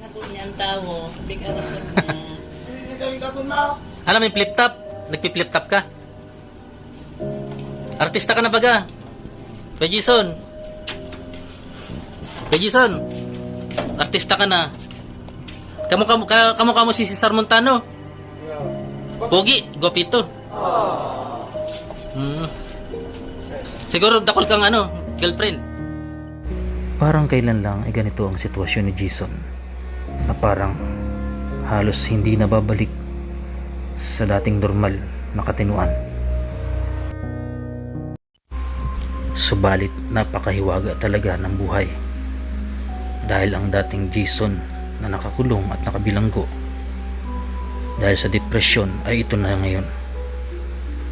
na po niya ang tao. Big alam po niya. Alam mo yung flip top? Nagpi-flip top ka? Artista ka na baga? Kuya Jason? Kuya Jason? Artista ka na? Kamukha mo si Cesar Montano? Pogi, gwapito. Siguro dakol kang girlfriend. Parang kailan lang ay ganito ang sitwasyon ni Jason, na parang halos hindi nababalik sa dating normal na katinuan. Subalit napakahiwaga talaga ng buhay, dahil ang dating Jason na nakakulong at nakabilanggo dahil sa depresyon ay ito na ngayon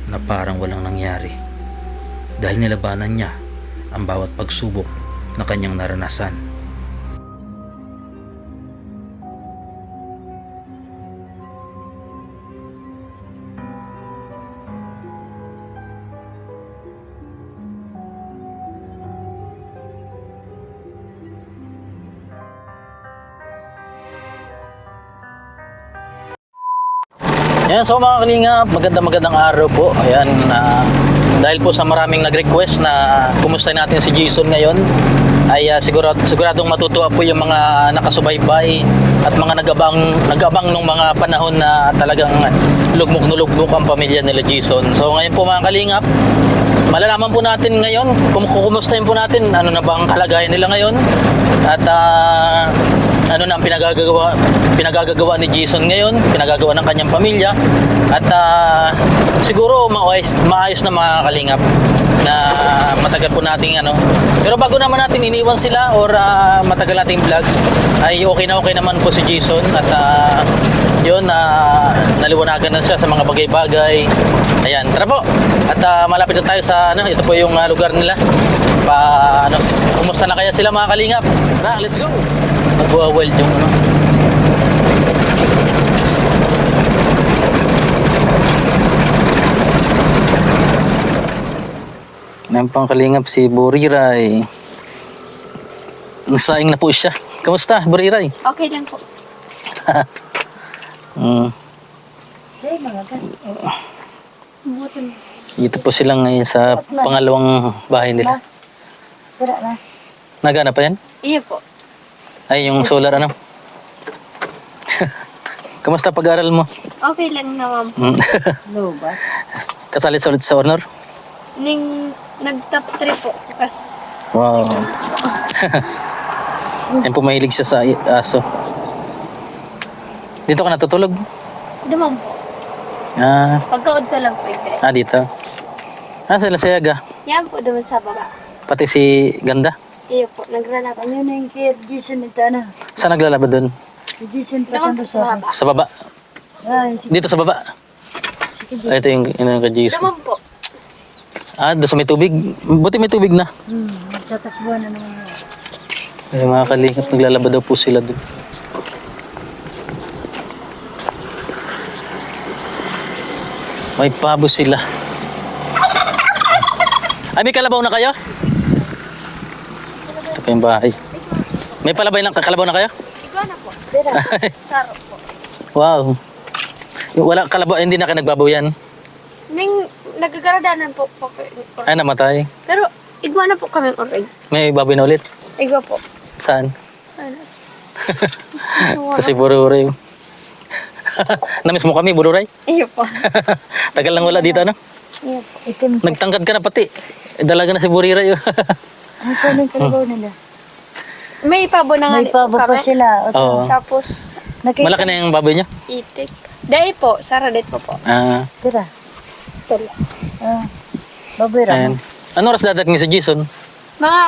na parang walang nangyari, dahil nilabanan niya ang bawat pagsubok na kanyang naranasan. Ayan, so mga kalingap, magandang araw po. Ayan, dahil po sa maraming nag-request na kumusta natin si Jason ngayon, ay siguradong matutuwa po yung mga nakasubaybay at mga nag-abang nung mga panahon na talagang lugmok na lugmok ang pamilya nila Jason. So ngayon po mga kalingap, malalaman po natin ngayon, kumustahin po natin ano na ba ang kalagayan nila ngayon, at ano na ang pinagagagawa ni Jason ngayon, pinagagawa ng kanyang pamilya, at siguro maayos na mga kalingap na matagal po nating pero bago naman natin iniwan sila or matagal nating vlog, ay okay naman po si Jason, at yun, naliwanagan na siya sa mga bagay-bagay. Ayan, tara po, at malapit na tayo sa ito po yung lugar nila. Kumusta na kaya sila mga kalingap? Tara, let's go. Nagwa-wild yung Nang pangkalingap si Buriray. Nasaing na po siya. Kamusta, Buriray? Okay lang po. Dito po sila ngayon sa pangalawang bahay nila. Nagana pa yan? Iya po. Ay, yung solar Kamusta pag-aaral mo? Okay lang naman po. No ba? Kasali sa ulit sa honor? Nag-top 3 po. Wow. Yan po, mahilig siya sa aso. Dito ka natutulog? Naman po. Pagkaod ka lang po. Dito. Sila si Yaga? Yan po naman sa baba. Pati si Ganda? Iyo po. Naglalakad. Ano na yung kay Jason ito na? Saan naglalaba doon? Jason Naman po patando sa sa baba. Sa baba? Ay, si Dito sa baba? Ito yung ka Jason. Naman po. Doon sa may tubig. Buti may tubig na. nagtatakbuhan na naman yun. Ay, mga kalingap, naglalaba daw po sila doon. May pabo sila. Ay, may kalabaw na kayo? Ito pa yung bahay. May kalabaw na kayo? Ikaw na po. Pero, Saro po. Wow. Wala kalabaw, hindi na kayo nagbabaw yan. Nagagaradanan po. Ay, namatay. Pero, igwa na po kami already. May baboy na ulit. Igwa po. Saan? Ano? Kasi Bururay. Namiss mo kami, Bururay? Iyo po. Tagal lang wala dito, ano? Iyo po. itim. Nagtangkad ka na pati. Dalaga na si Bururay. Ano saan yung kalabaw nila? May pabo na nga May pabo pa sila. Oo. Tapos, Malaki na yung baboy niyo? itik. Dahil po, Saradet po. Tira. Tula. Baboy Ayan. ram. Ano oras dadating si Jason? Mga,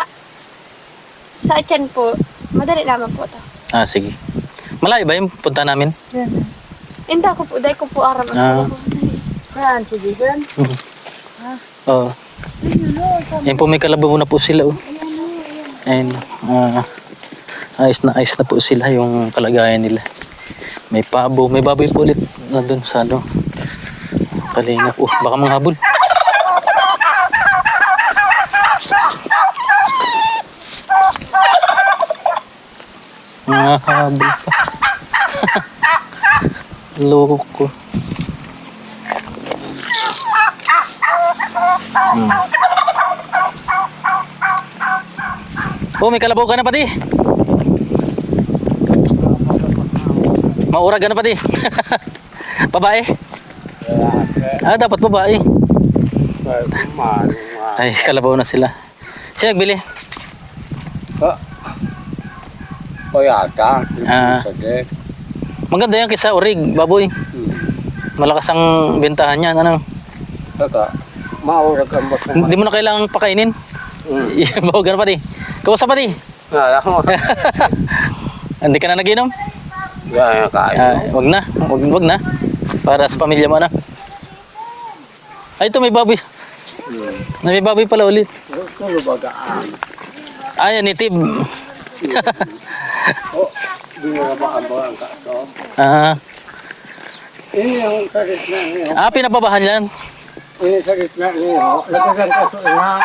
sa tiyan po, madali naman po ito. Sige. Malayo ba yung punta namin? Yan. Hindi ko po, dahil ko po aram. Saan si Jason? Oo. Yan po, may kalabaw na po sila. Ayan. Ayos na po sila yung kalagayan nila. May pabo, may baboy po ulit na doon sa kalingap. Baka manghabol. Mahabol pa. Loko. Oh, may kalabaw ka na pati. Maurag ka na pati. Babae? Ah, dapat babae. Ay, kalabaw na sila. Sino nagbili? O yata. Ah. Maganda yan kaysa urig, baboy. Malakas ang bentahan yan. Ano? Saka, maurag ang basta. Hindi mo na kailangang pakainin. Bawa ka na pati. Kamusta pati? Wala mo. Hindi ka na naginom? Gaya kayo. Wag na. Wag na. Para sa pamilya mo na. Ay, ito may baboy. May baboy pala ulit. Ano bagaan? Ay, nitib. O, di mo na makabahan ka to. Ah, Ini yung sarit na niyo. pinababahan yan. Ini sarit na niyo. Lagagan ka so na.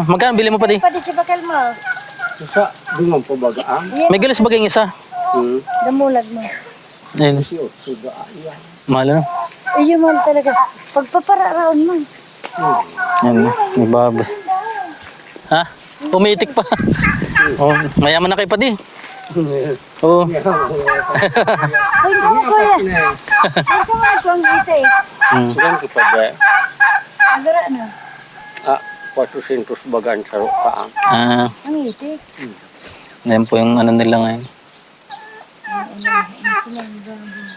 Magkano bili mo pati? Pati si bakal mo. Sa, di mo po bagaan. May galis bagay isa. Damulag mo. Ayun, Si Otso gaan yan. mahal na. Iyo man talaga. Pagpapararaon mo. Yan, may baboy. Ha? Umiitik pa. Oh, mayaman na kayo pati. Oo. Ay, naku kuya. Ay, kumain ko ang isa eh. Yan kita ba? Agara na. 400 bagan sa rukaan. Ang itis. Yan po yung ano nila ngayon.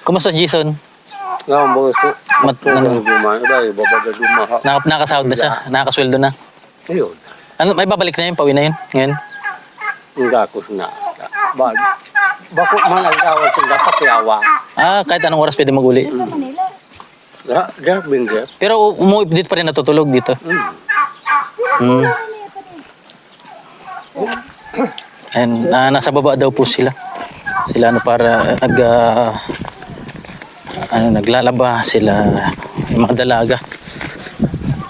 Kumusta Jason? Nga mo so. Ano, Gumano dahil babaga dumaha. nakasahod na siya? Nakakasweldo na? Ayun. Ano, may babalik na yun? Pauwi na yun? Ngayon? Ang gakos na. Bako man ang tawag sa dapat yawa. Kahit anong oras pwede mag-uli. Sa Manila. Diyan bindir. Pero umuwi dito pa rin natutulog dito. And nasa baba daw po sila. Sila para naglalaba sila, yung mga dalaga.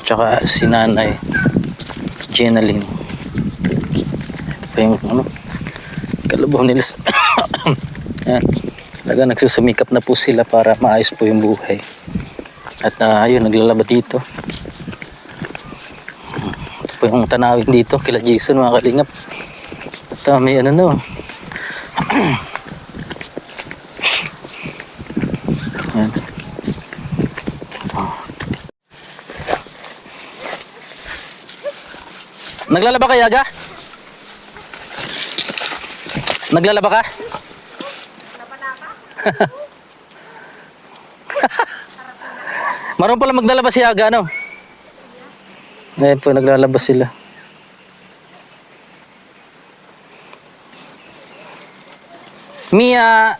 Tsaka si Nanay Jenaline. Ito pa yung kalabaw nila. Yan. Talaga nagsusumikap na po sila para maayos po yung buhay. At ayun, naglalaba dito. Ito po yung tanawin dito kila Jason, mga kalingap. At may ano no. Yan. Naglalaba ka, Yaga? Naglalaba ka? Marunong pala maglalaba si Yaga, no? Ngayon po, naglalaba sila. Mia!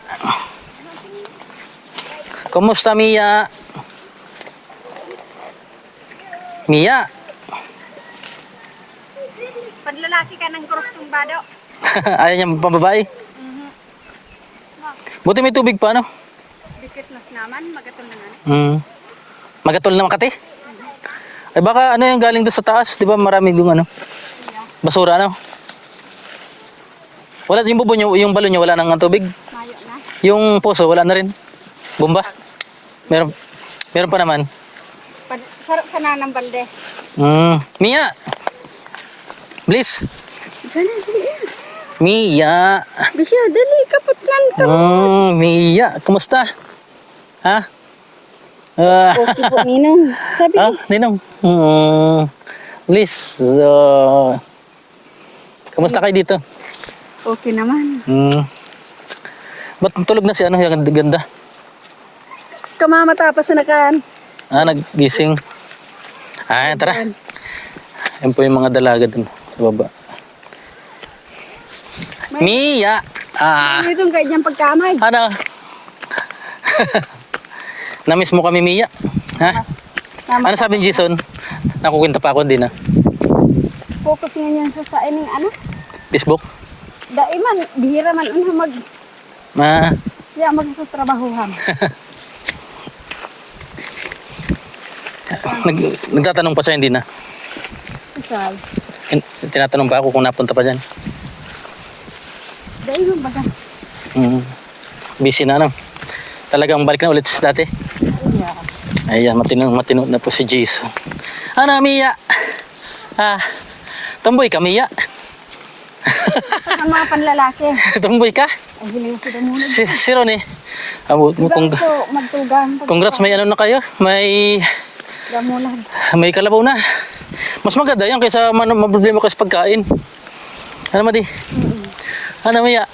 Kumusta, Mia? Mia! Paglalaki ka ng cross tumbado. Ayaw niya pambabae? Buti may tubig pa, no? Dikit nas naman, magatol na nga. Magatol na Makati? Ay baka ano yung galing doon sa taas, di ba marami doon ano? Basura, ano? Wala, yung bubo nyo, yung balon nyo, wala nang tubig? Mayo na. Yung poso, wala na rin? Bomba? Meron pa naman. Sarap sa nanang balde. Mia! Please! Sana, dali. Mia! Bisyo, dali, kaputlan ka. Mia! Kumusta? Ha? Okay po, Ninong. Sabi ko, Ninong. Please. Kamusta kayo dito? okay naman. Ba't tulog na si ano? Yung ganda. Kamamata pa sa nakaan. Naggising. Tara. Yan po yung mga dalaga dun sa baba. Mia! Itong kanyang pagkamay. Ano? Namiss mo kami, Mia? Ha? Ano sabi ni Jason? Nakukwenta pa ako din, ha? Focus nga niyan sa ining ano. Facebook? Daiman, bihira man ano magsutrabahuhan. Nagtatanong pa siya, hindi na. Isal. Tinatanong pa ako kung napunta pa dyan. Daiman baga. Busy na ano. Talagang balik na ulit sa dati. Ayan, matino na po si Jason. Ano, Mia? Tomboy ka, Mia? Sa mga panlalaki. Tomboy ka? Ang hiling ko na muna. Si Ronnie? Magtugang. Congrats, may ano na kayo? Gamulan. May kalabaw na. Mas maganda yan kaysa problema kayo sa pagkain. Ano, Madi? Ano, Mia?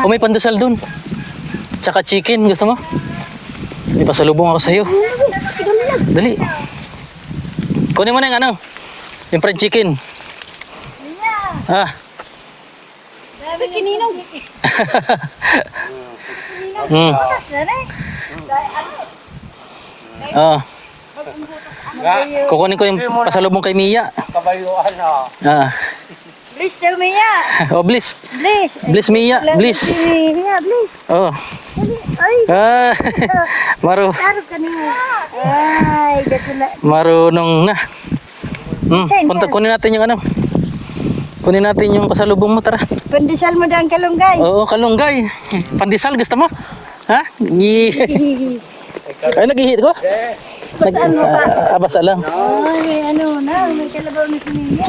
May pandesal dun. Tsaka chicken, gusto mo? May pasalubong ako sa'yo. Dali. Kunin mo na yung ano? Yung fried chicken. Sa kininong. Butas na rin. Kukunin ko yung pasalubong kay Mia. Kabayuan na. Bliss daw, Mia. Bliss. Bliss. Bliss, Mia. Bliss. Mia, bliss. Ay, sarap ka niya. Ay, gatula. Marunong na. Kunin natin yung ano. Kunin natin yung pasalubong mo, tara. Pandesal mo daw ang kalunggay. Oo, kalunggay. Pandesal, gusto mo? Ha? Ay, nag-ihit ko? Basa lang. Ay, ano na, may kalabaw na si Mia.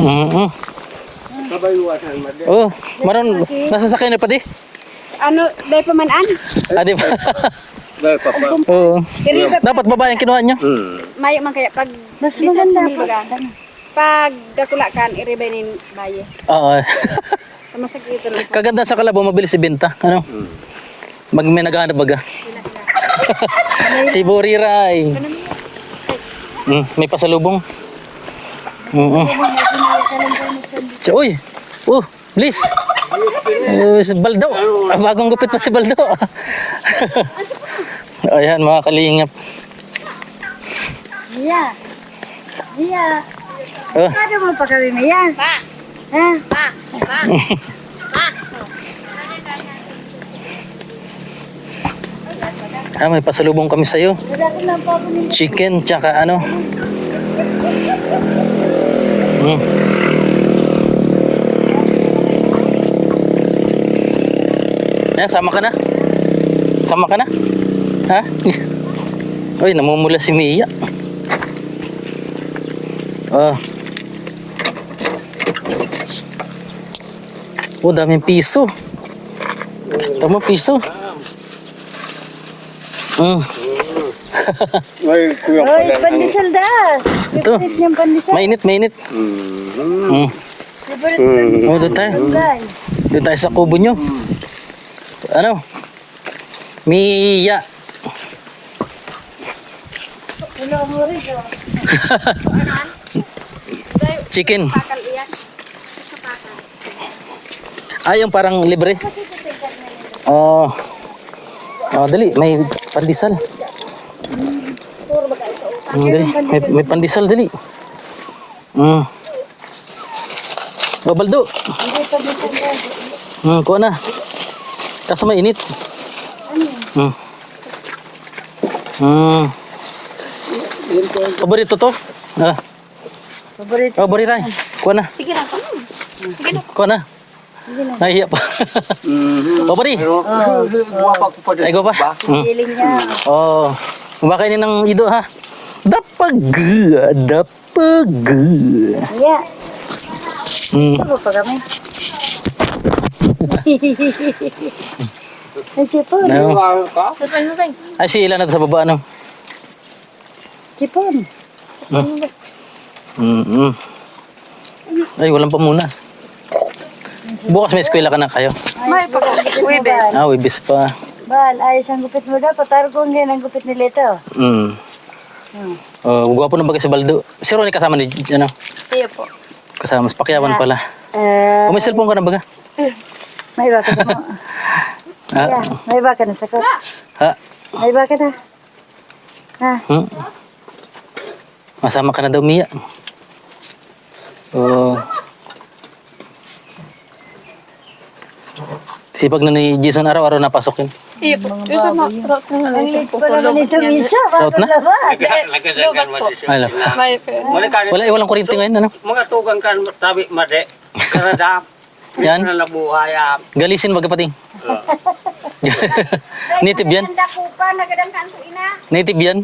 Kabayuan na madi. Oo, nasasakay na pa di? Ano, dahil pamanan? Di ba? Dahil papa. Oo. Dapat babae ang kinuha nyo? Mayo man kaya pag mas maganda pa. Pag dakula kan iribay nin baye. Oo. Masakit ito lang. Kaganda sa kalabaw, mabilis ibenta. Ano? May naghahanap baga. Si Buriray. May pasalubong. Uy! Bliss! Si Baldo! Bagong gupit na si Baldo. Ayan, mga kalingap. Mia. Ano mo pa kami, Mia? Ha? May pasalubong kami sa'yo. Chicken, tsaka ano. Sama ka na? Sama ka na? Ha? Uy, namumula si Mia. Daming piso. Tama, piso. May kuyang Oy, pala. pandesal da. Ito. Favorite niyang pandesal. Mainit. Favorite pandesal. Doon tayo. Kalunggay. Doon tayo sa kubo nyo. Ano? Mia. Hello, mo rin. Chicken. Pakal iyan. Yung parang libre. Dali. May pandesal. Dali. May pandesal, dali. Baldo. Kuha na. Kaso mainit. Paborito to? Paborito. Buriray. Kuha na. Sige na. Kuha na. Nahiya pa. Bari. Buwapag ko pa din. Ay, go pa. Feeling niya. Kumakainin ng ido, ha? Dapag. Mia. Gusto mo pa kami? Ang sipon. No. Saan mo ba? Ay, si Ilan na sa baba, ano? Sipon. Ay, walang pamunas. Bukas may eskwela ka na kayo. May pag-uwibes. Wibis pa. Bal, ayos ang gupit mo daw. Patargong yan ang gupit ni Leto. Gwapo na bagay si Baldo. Si Ronnie kasama ni, ano? Iyo po. Kasama, sa Pakyawan pala. Kung may cellphone ka na baga? May baka na mo. May baka na sakot. May baka na. Masama ka na daw, Mia. Sipag na ni Jason araw-araw napasokin. Iyo po. Iyo po, route na Ang lit pa naman ito, Misa. Route na? Labas. Lugat po. Ano? May po. Walang kuryente ngayon, ano? Mga tugang kan tabi made. Karadap. Yan. Na nabuhay. Galisin baga pati. Native yan? Dakupa, nagadangkan sa ina. Native yan?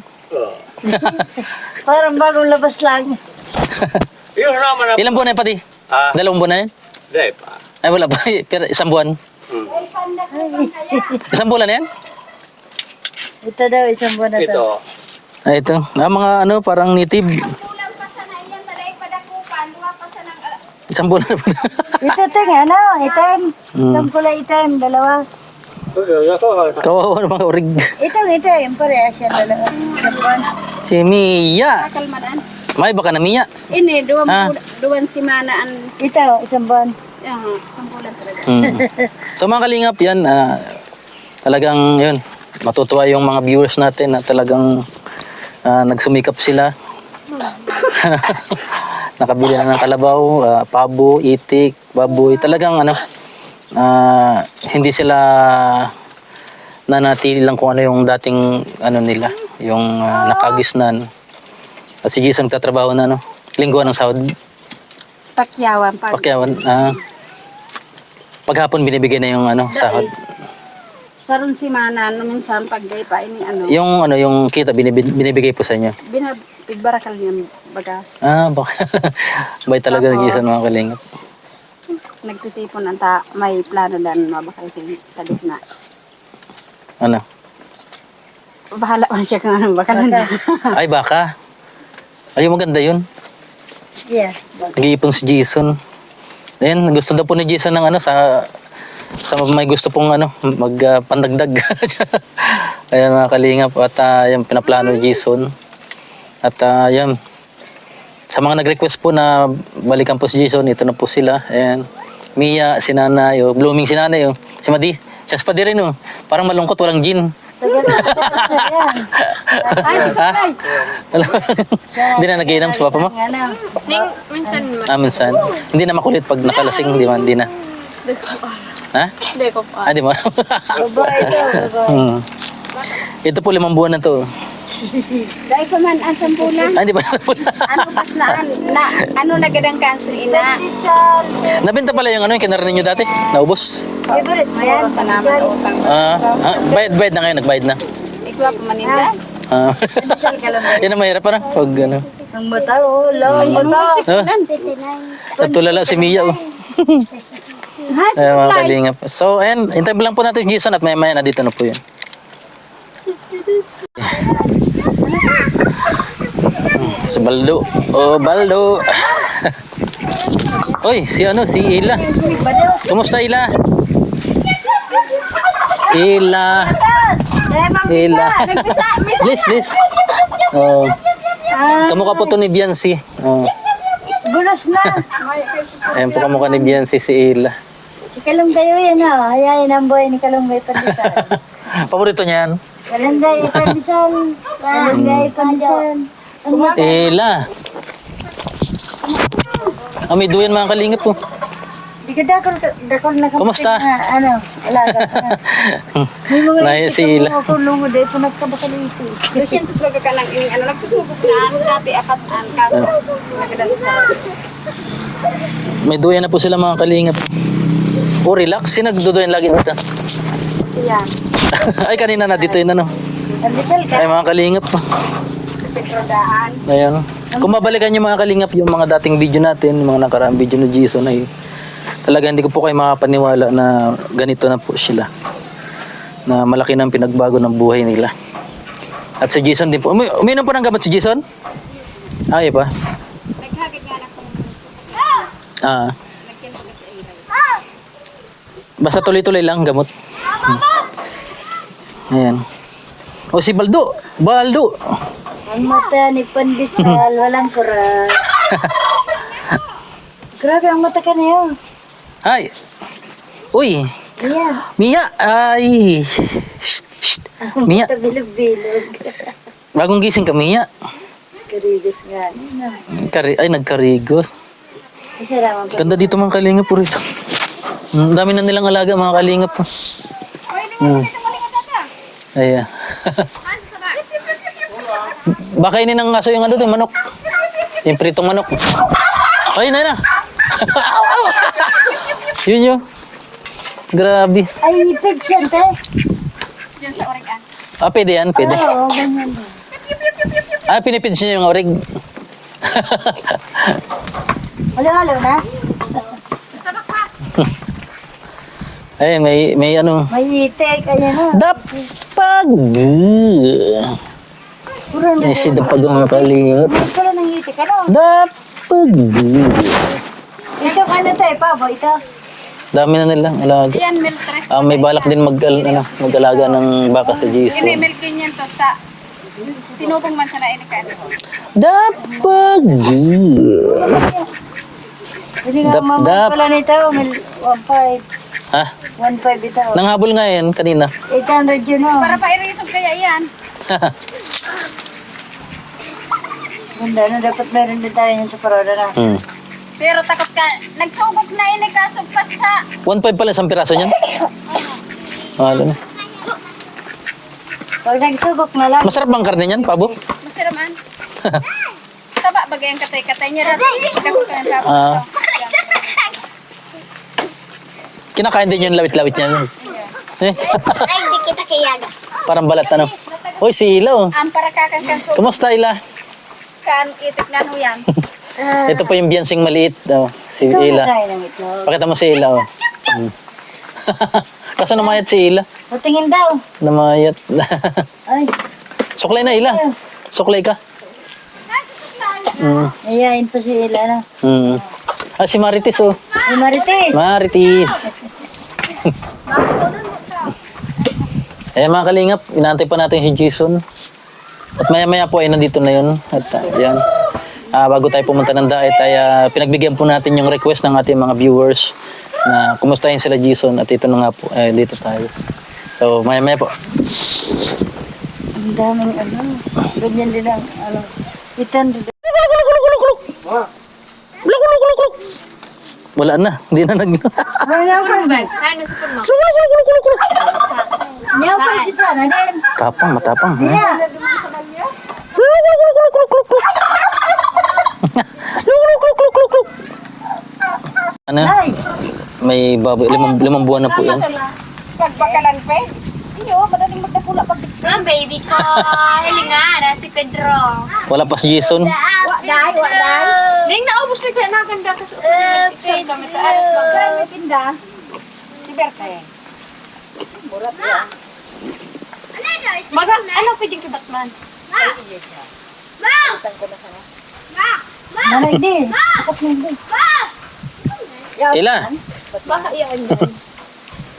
Parang bagong labas lang. Yun naman Ilang buwan na yan, pati? Ah. 2 buwan na yan? Hindi pa. Ay, wala pa. Pero 1 buwan. Isang buwan na yan? Ito daw, isang buwan na Ito. to. Ay, ito. Mga ano, parang native. Kulang pa sa na iyan, balay pa dakupa, luwa pa sa nang... Isang buwan na pa. Ito ting, ano, item. Itong kulay item, dalawa. Kawawa ng mga orig. Itong item, parehas yan, dalawa. Isang buwan. Si Mia. Kalmadan. May baka na Mia. Ini, Ah. duwan si Manaan. Ito, isang buwan. Sampulan talaga. So mga kalingap, yan. Talagang yun. Matutuwa yung mga viewers natin na talagang nagsumikap sila. Nakabili na ng kalabaw, pabo, itik, baboy. Talagang ano, hindi sila nanatili lang kung ano yung dating ano nila, yung nakagisnan. At si Jason nagtatrabaho na, no? Lingguan ng sahod. Pakyawan pa. Pakyawan. Paghapon binibigay na yung ano, sahod. Saron si Manaan, minsan pagday pa ini ano. Yung kita binibigay po sa inyo. Pigbarakal niya bagas. Baka. Bay talaga ng Jason mga kalingap. Nagtitipon anta may plano dan mabakal sa gitna. Ano? Bahala man siya kung anong bakalan. Ay, baka. Ay, maganda yun. Yeah. Nag-iipon si Jason. Ayan, gusto daw po ni Jason ng ano, sa may gusto pong ano, magpandagdag. Ayan mga kalingap. At yung pinaplano ni Jason. At yan. Sa mga nag-request po na balikan po si Jason, ito na po sila. Ayan. Mia, si Nanay, blooming si Nanay. Si Madi, siya pa din rin. Parang malungkot, walang gin. Ay, sasakay. Hindi na nag-iinam sa papa mo? Ano? Minsan Minsan. Hindi na makulit pag nakalasing, di man, hindi na. Ha? Hindi ko pa. Di ba? Babae ito, babae. Ito po 5 buwan na to. Dahil pa man ang sampulan. Di ba? Ano pas na ano nagadang cancer ina. Nabenta pala yung ano, yung kinarin niyo dati? Naubos? Favorite mo yan? Sa naman utang. Bayad na ngayon, nagbayad na. Ikaw pa maninda. Yan ang mahirap parang pag ano. Ang mata, oh, long mata. Natulala si Mia. Ayan mga kalingap. So, ayan, hintay lang po natin yung Jason at maya na dito na po yun. Si Baldo. Baldo. Oy, si Ila. Kumusta Ila? Ila. Please. Kamukha po to ni Biancy. Bulos na. Ayan po kamukha ni Biancy si Ila. Si Kalunggay yan, ha? Hayain ang boy ni Kalunggay Pandesal. Paborito niyan? Kalunggay Pandesal. Kalunggay Pandesal. Ila. May duyan mga kalingap po. Di ka dakol na Kumusta? Ano, alaga ka na. May mga Naya si Ila. kulong mo dahil po nagkabakalito. 200 baga ka lang ini ano nagsusubok na ano dati apat an kaso nagadan sa May duyan na po sila mga kalingap. Relax. Sino nagduduyan lagi dito? yan. Ay, kanina na dito yun ano. Pandesal ka. Ay, mga kalingap po. Petrodaan. Ayan. Kung mabalikan yung mga kalingap, yung mga dating video natin, yung mga nakaraang video ni Jason ay talaga hindi ko po kayo makapaniwala na ganito na po sila. Na malaki na ang pinagbago ng buhay nila. At si Jason din po. Uminom po ng gamot si Jason? Ay pa. Naghagit nga na kung Basta tuloy-tuloy lang gamot. Ayan. O si Baldo. Ang mata ni Pandesal, walang kuras. Grabe ang mata ka na yun. Ay. Uy. Ayan. Mia. Ay. Shh. Mia. Mata bilog-bilog. Bagong gising ka, Mia. Karigos nga. Nagkarigos. Isa lang ang Ganda dito mga kalingap po rito. Ang dami na nilang alaga mga kalingap po. Ayan. Baka ini ng aso yung ano doon, manok. Yung pritong manok. Ay, na. Yun yun. Grabe. Ay, ipig siya, te. Diyan sa Oregon. Ah, pwede yan, pwede. Oo, ganyan. Ah, pinipins niyo yung orig. Halo-halo na. Ayun, may ano. May itik, ayan na. Dapag. Puro na. Si dapag ang makalingot. Puro ng itik, ano? Dapag. Ito, ano to, pabo, ito. Dami na nilang alaga. Yan, milk tres. May balak din mag-alaga ng baka sa Jason. Milk yan to sa tinupong man siya na inikan. Dapag. Hindi nga, mamang pala nito, 1.5. Ha? 1.5 ito. Nanghabol nga yan kanina. 800 yun, oh. Para pa i-resolve kaya yan. Ganda, ano, dapat meron din tayo yan sa parola na. Pero takot ka, nagsugok na ini kaso pas ha. 1.5 pala isang piraso niyan. Mahal na. Pag nagsugok na lang. Masarap bang karne niyan, Pabo? Masiraman. Taba bagay ang katay-katay niya dati. Pagkakot ka ng tapos. Ah. Kinakain din yung lawit-lawit niya. Eh, Ay, hindi kita kayaga. parang balat ano. Uy, si Ila oh. Ang para kakan sugok Kumusta Ila? kan itik na nuyan. Ito po yung biyansing maliit. Oh, si Ikaw Ila. nakain ng itlog. Pakita mo si Ila oh. Kaso namayat si Ila. Patingin daw. Namayat. Ay, Suklay na Ila. Suklay ka. ayayin pa si Ila na. Ah, si Marites oh. Ay, Marites. Marites. Mga kalingap, inaantay pa natin si Jason. At maya-maya po ay nandito na yun. At yan. Bago tayo pumunta ng daet ay pinagbigyan po natin yung request ng ating mga viewers na kumustahin sila Jason. At ito na nga po, dito tayo. So maya-maya po. Ang daming ano. Ganyan din ang ano. 800. Wala na, hindi na nag... Nyapal kita na din. Tapang, matapang. Yeah. Ano? Ay, May baboy, limang buwan na po yan. Pagbakalan page. Iyo, madaling magdapula pag Ang baby ko, hilinga, si Pedro. Wala pa si Jason. dahil waday. Ning naubos ka dyan, naganda ka sa Page kami sa aras magkano tinda. Si Berte. Murat yan. Maga, ano pwedeng ka Batman? nanay din. Akot na din. Ila. Baka iyan yan.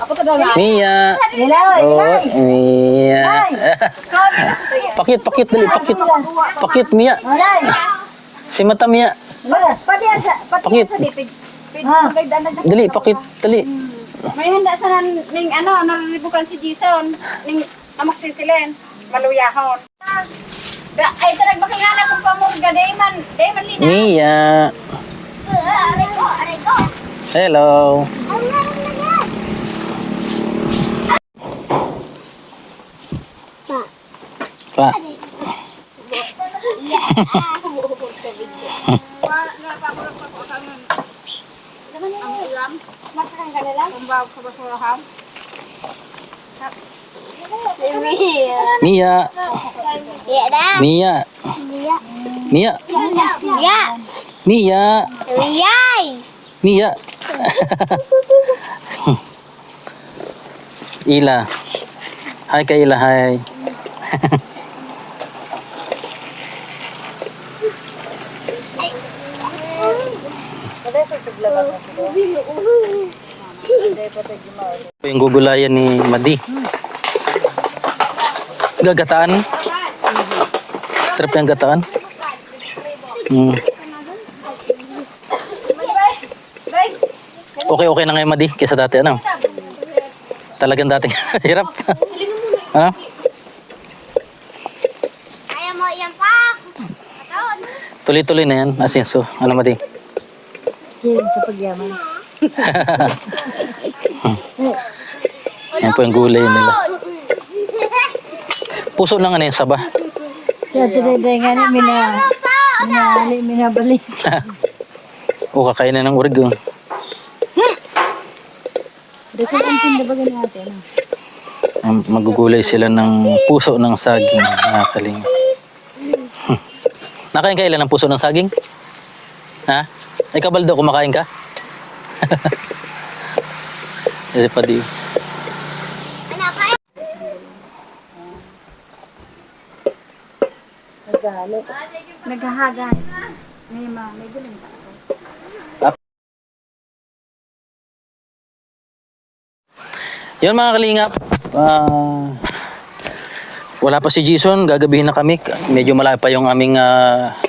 Ako to daw na. Mia. Ilay, Oh, ilay. Mia. Pakit, dali, pakit, Mia. Ilay. Si Mata, Mia. Wala. Pati yan sa Pakit. dipid. Page Ah. magay na. Dali, pakit, dali. May handa sa ning ano, nalilibukan si Jason. Ning amak sisilen. Maluyahon. Ay, tarag baka nga na kung pamurga. Dayman lina. Mia. Aray ko. Hello. Pa. Mia. Iya dah. Mia. Mia. Ya. Mia. Yay. Mia. Ila. Hai kay Ila, hai. Yung gugulayan ni Madi. Gagataan. Sarap yung gataan. Okay na ngayon Madi kaysa dati ano? Talagang dating hirap. Ano? Ayaw mo yan pa. Tuloy-tuloy na yan. Asenso. Ano Madi? Siling sa pagyaman. Yan po yung gulay nila. Puso lang ano yung saba. Siya tiniday nga ni minabalik. O kakainin ng urig. Oh. Magugulay sila ng puso ng saging, mga kalinga. Nakain ka ilan ng puso ng saging? Ha? Ikaw Baldo, kumakain ka? Ito pa di. Naghahagan. May guling pa ako. Yun mga kalingap, wala pa si Jason, gagabihin na kami. Medyo malayo pa yung aming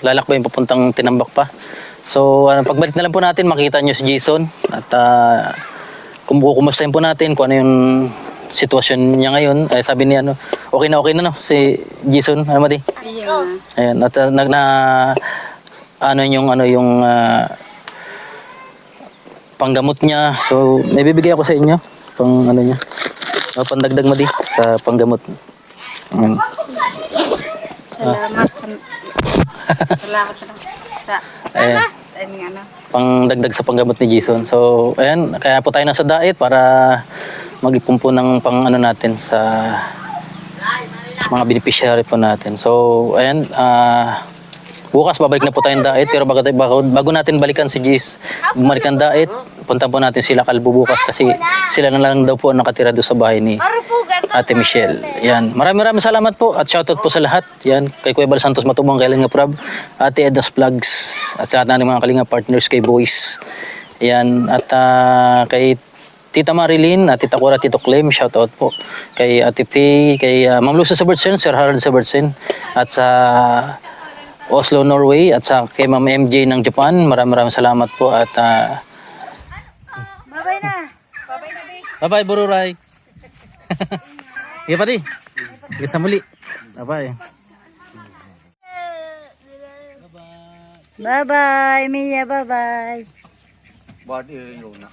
lalakbay papuntang Tinambak pa. So pagbalik na lang po natin, makita nyo si Jason at kumustahin po natin kung ano yung sitwasyon niya ngayon. Sabi niya okay na no si Jason, ano mati? Ayan, at yung panggamot niya. So may bibigay ako sa inyo pang niya. Pandagdag mati sa panggamot. Ayan. Salamat sa Ayan. Pangdagdag sa panggamot ni Jason. So, ayan, kaya po tayo nasa diet para mag-ipon po ng natin sa mga beneficiary po natin. So, ayan, bukas babalik na po tayong diet, pero bago natin balikan si Jason, bumalikan diet, punta po natin sila Kalbo bukas kasi sila na lang daw po nakatira doon sa bahay ni Ate Michelle. Yan. Maraming salamat po at shoutout po sa lahat. Yan. Kay Kuya Bal Santos Matubang, kay Kalinga Prab, Ate Edas Vlogs, at sa lahat ng mga Kalinga partners, kay Boys. Yan. At kay Tita Marilyn, at Tita Cora, Tito Clem, shoutout po. Kay Ate Faye, kay Ma'am Lucia Sabertsen, Sir Harold Sabertsen, at sa Oslo, Norway, at sa kay Ma'am MJ ng Japan. Maraming salamat po at Bye-bye na. bye-bye, Bururay. Iya pati. Isa muli. Bye-bye. Bye-bye, Mia. Bye-bye. Bad yun na.